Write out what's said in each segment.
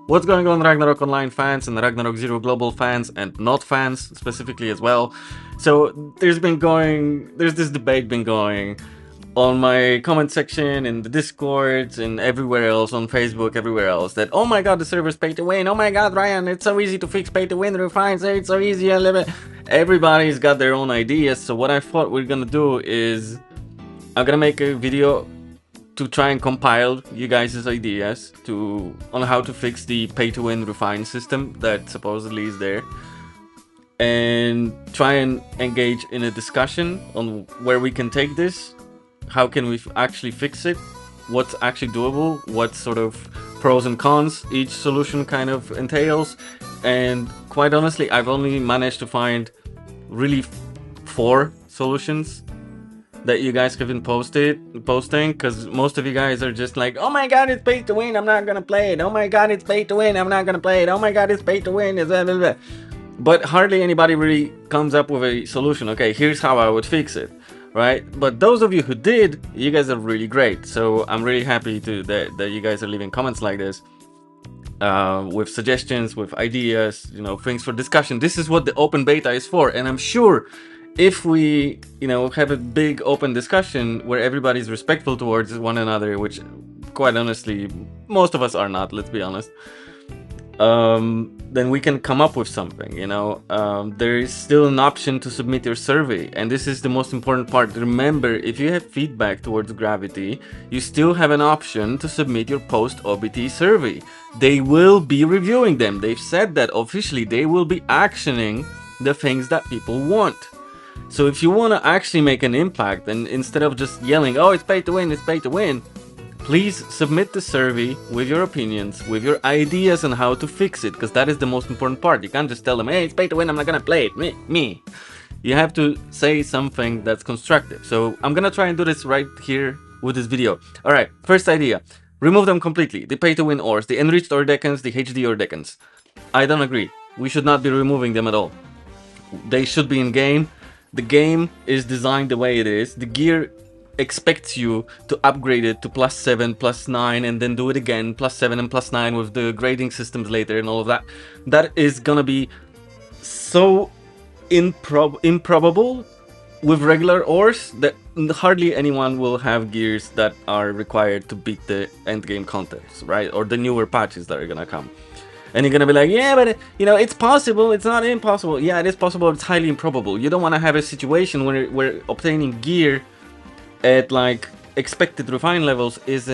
What's going on, Ragnarok Online fans and Ragnarok Zero Global fans and not fans specifically as well? So there's this debate been going on my comment section, in the Discords, and everywhere else, on Facebook, everywhere else, that, oh my god, the server's pay to win, oh my god, Ryan, it's so easy to fix pay to win, refine, it's so easy, I live it. Everybody's got their own ideas, so what I thought we're gonna do is, I'm gonna make a video to try and compile you guys' ideas on how to fix the pay-to-win refine system that supposedly is there, and try and engage in a discussion on where we can take this, how can we actually fix it, what's actually doable, what sort of pros and cons each solution kind of entails. And quite honestly, I've only managed to find really 4 solutions that you guys have been posting, because most of you guys are just like, oh my god, it's pay to win, I'm not gonna play it, oh my god, it's pay to win, I'm not gonna play it, oh my god, it's pay to win, blah, blah, blah. But hardly anybody really comes up with a solution. Okay, here's how I would fix it, right? But those of you who did, you guys are really great, so I'm really happy that you guys are leaving comments like this, with suggestions, with ideas, things for discussion. This is what the open beta is for, and I'm sure if we, have a big open discussion where everybody's respectful towards one another, which quite honestly, most of us are not, let's be honest, then we can come up with something, there is still an option to submit your survey, and this is the most important part. Remember, if you have feedback towards Gravity, you still have an option to submit your post-OBT survey. They will be reviewing them. They've said that officially. They will be actioning the things that people want. So if you want to actually make an impact, and instead of just yelling, oh, it's pay to win, it's pay to win, please submit the survey with your opinions, with your ideas on how to fix it, because that is the most important part. You can't just tell them, hey, it's pay to win, I'm not gonna play it, me. You have to say something that's constructive. So I'm gonna try and do this right here with this video. Alright, first idea. Remove them completely. The pay to win ores, the enriched ore decans, the HD ore decans. I don't agree. We should not be removing them at all. They should be in game. The game is designed the way it is. The gear expects you to upgrade it to +7, +9, and then do it again, +7 and +9 with the grading systems later and all of that. That is gonna be so improbable with regular ores that hardly anyone will have gears that are required to beat the endgame contests, right? Or the newer patches that are gonna come. And you're gonna be like, yeah, but it's possible, it's not impossible. Yeah, it is possible, it's highly improbable. You don't want to have a situation where obtaining gear at like expected refine levels is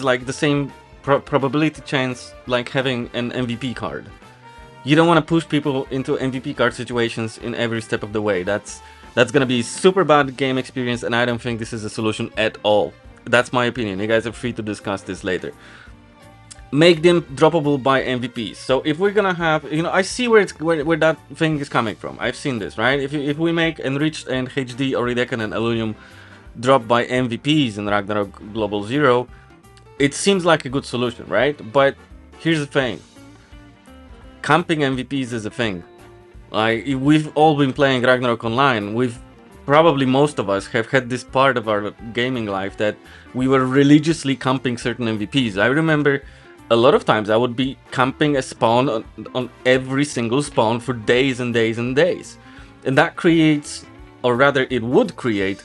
like the same probability chance like having an MVP card. You don't want to push people into MVP card situations in every step of the way. That's gonna be super bad game experience, and I don't think this is a solution at all. That's my opinion. You guys are free to discuss this later. Make them droppable by MVPs. So if we're gonna have, I see where that thing is coming from. I've seen this, right? If we make enriched and HD Oridecan and Aluminum drop by MVPs in Ragnarok Global Zero, it seems like a good solution, right? But here's the thing. Camping MVPs is a thing. Like, we've all been playing Ragnarok Online. Probably most of us have had this part of our gaming life that we were religiously camping certain MVPs. I remember a lot of times I would be camping a spawn on every single spawn for days and days and days. And that creates, or rather it would create,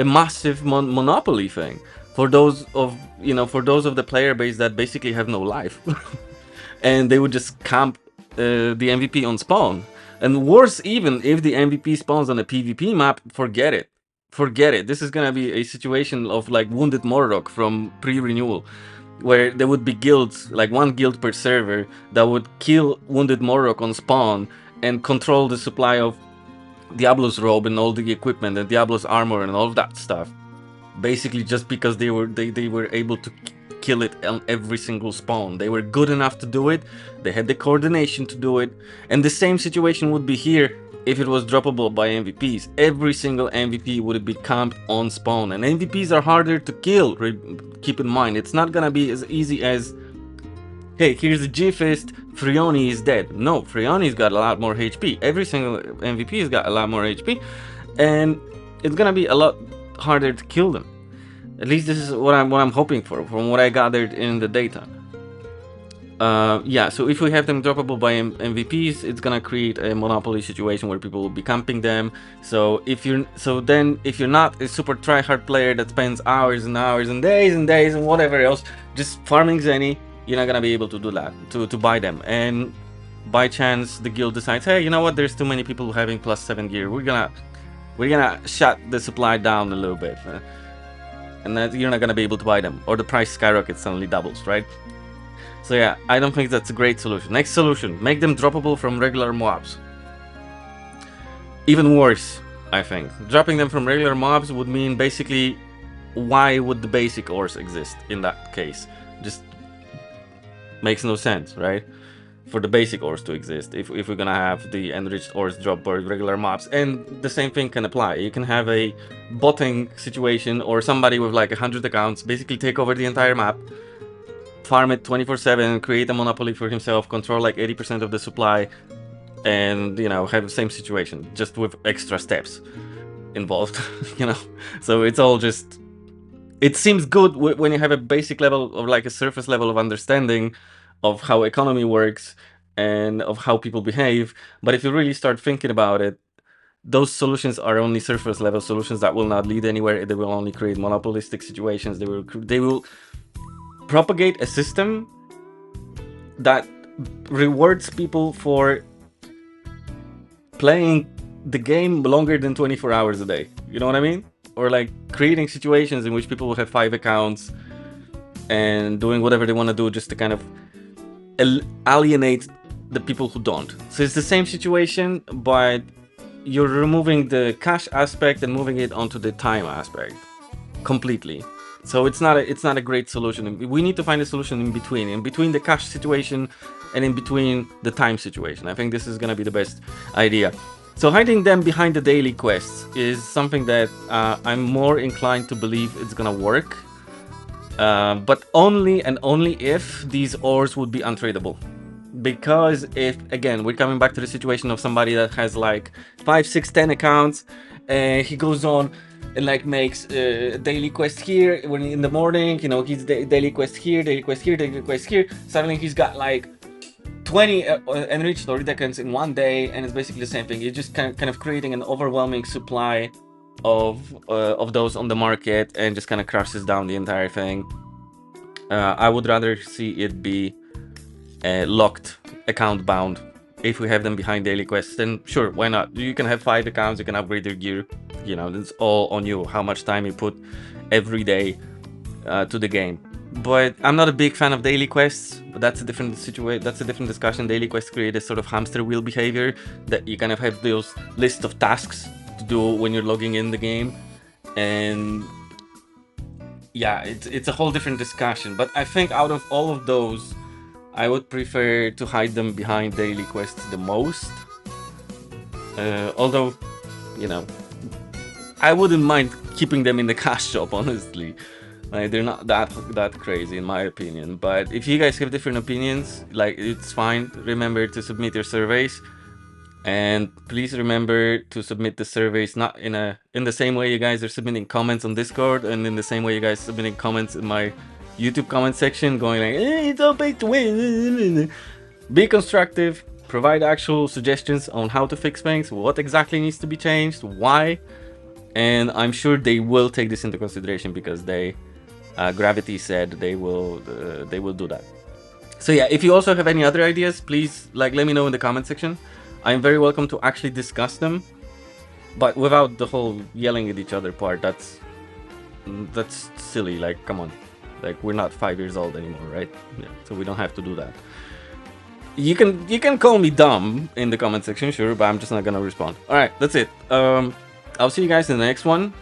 a massive monopoly thing for those of the player base that basically have no life. And they would just camp the MVP on spawn. And worse, even if the MVP spawns on a PvP map, forget it. Forget it. This is gonna be a situation of like Wounded Morrock from pre-renewal, where there would be guilds, like one guild per server, that would kill Wounded Morrock on spawn and control the supply of Diablo's robe and all the equipment and Diablo's armor and all of that stuff. Basically just because they were able to kill it on every single spawn. They were good enough to do it, they had the coordination to do it, and the same situation would be here if it was droppable by MVPs. Every single MVP would be camped on spawn, and MVPs are harder to kill. Keep in mind, it's not gonna be as easy as, hey, here's a G-Fist, Frioni is dead. No, Frioni's got a lot more HP. Every single MVP's got a lot more HP, and it's gonna be a lot harder to kill them. At least this is what I'm hoping for, from what I gathered in the data. Yeah, so if we have them droppable by MVPs, it's gonna create a monopoly situation where people will be camping them. So if you're not a super tryhard player that spends hours and hours and days and whatever else just farming Zenny, you're not gonna be able to do that, to buy them. And by chance the guild decides, hey, you know what, there's too many people having +7 gear, we're gonna shut the supply down a little bit, and that you're not gonna be able to buy them, or the price skyrockets, suddenly doubles, right? So yeah, I don't think that's a great solution. Next solution, make them droppable from regular mobs. Even worse, I think. Dropping them from regular mobs would mean basically, why would the basic ores exist in that case? Just makes no sense, right? For the basic ores to exist, if we're gonna have the enriched ores drop by regular mobs. And the same thing can apply. You can have a botting situation, or somebody with like 100 accounts basically take over the entire map, farm it 24/7, create a monopoly for himself, control like 80% of the supply, and have the same situation, just with extra steps involved. So it's all just, it seems good when you have a basic level, or like a surface level of understanding of how economy works and of how people behave. But if you really start thinking about it, those solutions are only surface level solutions that will not lead anywhere. They will only create monopolistic situations. They will propagate a system that rewards people for playing the game longer than 24 hours a day. You know what I mean? Or like creating situations in which people will have 5 accounts and doing whatever they want to do just to kind of alienate the people who don't. So it's the same situation, but you're removing the cash aspect and moving it onto the time aspect completely. So it's not a great solution. We need to find a solution in between the cash situation and in between the time situation. I think this is gonna be the best idea. So hiding them behind the daily quests is something that I'm more inclined to believe it's gonna work, but only and only if these ores would be untradeable. Because if, again, we're coming back to the situation of somebody that has like 5, 6, 10 accounts, and he goes on and like makes daily quest here when in the morning, he's daily quest here, daily quest here, daily quest here. Suddenly he's got like 20 enriched Oridacans in one day, and it's basically the same thing. You're just kind of creating an overwhelming supply of those on the market, and just kind of crashes down the entire thing. I would rather see it be locked, account bound. If we have them behind daily quests, then sure, why not? You can have 5 accounts, you can upgrade your gear. It's all on you, how much time you put every day to the game. But I'm not a big fan of daily quests, but that's a different situation, that's a different discussion. Daily quests create a sort of hamster wheel behavior, that you kind of have those lists of tasks to do when you're logging in the game. And yeah, it's a whole different discussion. But I think out of all of those, I would prefer to hide them behind daily quests the most. Although, I wouldn't mind keeping them in the cash shop, honestly. They're not that crazy in my opinion. But if you guys have different opinions, like, it's fine. Remember to submit your surveys. And please remember to submit the surveys not in the same way you guys are submitting comments on Discord, and in the same way you guys submitting comments in my YouTube comment section, going like, it's all pay to win. Be constructive, provide actual suggestions on how to fix things, what exactly needs to be changed, why, and I'm sure they will take this into consideration, because they, Gravity said they will do that. So yeah, if you also have any other ideas, please let me know in the comment section. I'm very welcome to actually discuss them, but without the whole yelling at each other part. That's silly. Like, come on. Like, we're not 5 years old anymore, right? Yeah, so we don't have to do that. You can call me dumb in the comment section, sure, but I'm just not gonna respond. All right, that's it. I'll see you guys in the next one,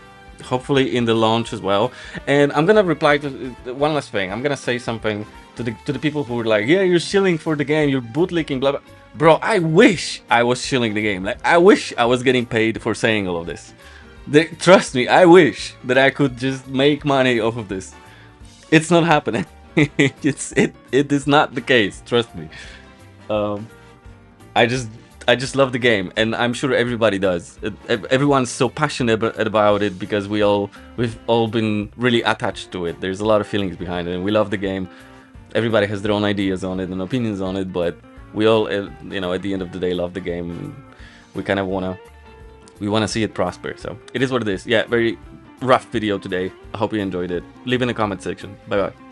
hopefully in the launch as well. And I'm gonna reply to one last thing. I'm gonna say something to the people who were like, yeah, you're shilling for the game, you're bootlicking, blah blah. Bro, I wish I was shilling the game. Like, I wish I was getting paid for saying all of this. Trust me, I wish that I could just make money off of this. It's not happening. It is not the case. Trust me. I just love the game, and I'm sure everybody does. Everyone's so passionate about it because we've all been really attached to it. There's a lot of feelings behind it, and we love the game. everybody has their own ideas on it and opinions on it, but we all, you know, at the end of the day, love the game. And we kind of wanna see it prosper. So it is what it is. Yeah, very rough video today. I hope you enjoyed it. Leave in the comment section. Bye bye.